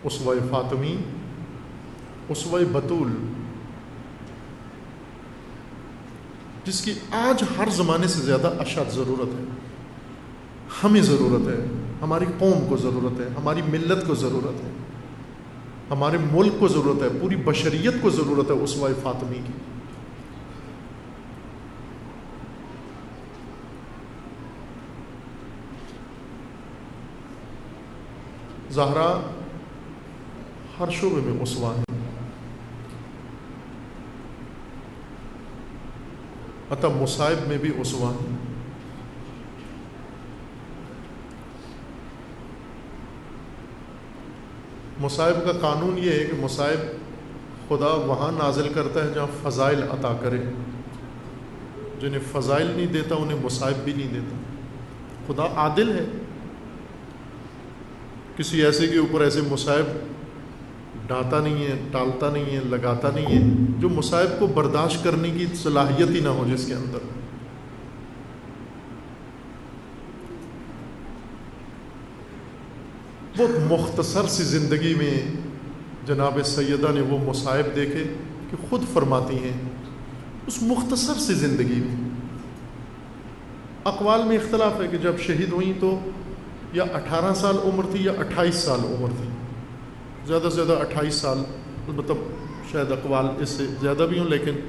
اسوہ فاطمی، اسوہ بطول، جس کی آج ہر زمانے سے زیادہ اشد ضرورت ہے. ہمیں ضرورت ہے، ہماری قوم کو ضرورت ہے، ہماری ملت کو ضرورت ہے، ہمارے ملک کو ضرورت ہے، پوری بشریت کو ضرورت ہے اسوہ فاطمی کی. زہرا ہر شعبے میں اسوہ ہے. حتی مصائب میں بھی اسوہ ہے. مصائب کا قانون یہ ہے کہ مصائب خدا وہاں نازل کرتا ہے جہاں فضائل عطا کرے. جنہیں فضائل نہیں دیتا انہیں مصائب بھی نہیں دیتا. خدا عادل ہے، کسی ایسے کے اوپر ایسے مصائب ڈھاتا نہیں ہے، ٹالتا نہیں ہے، لگاتا نہیں ہے جو مصائب کو برداشت کرنے کی صلاحیت ہی نہ ہو جس کے اندر. بہت مختصر سی زندگی میں جناب سیدہ نے وہ مصائب دیکھے کہ خود فرماتی ہیں اس مختصر سی زندگی میں. اقوال میں اختلاف ہے کہ جب شہید ہوئیں تو یا 18 سال عمر تھی یا 28 سال عمر تھی. زیادہ سے زیادہ 28 سال، البتہ شاید اقوال اس سے زیادہ بھی ہوں، لیکن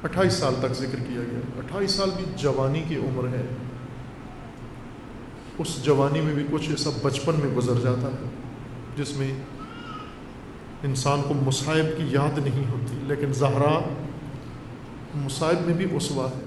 28 سال تک ذکر کیا گیا. 28 سال بھی جوانی کی عمر ہے. اس جوانی میں بھی کچھ ایسا بچپن میں گزر جاتا ہے جس میں انسان کو مصائب کی یاد نہیں ہوتی، لیکن زہرا مصائب میں بھی اسوہ ہے.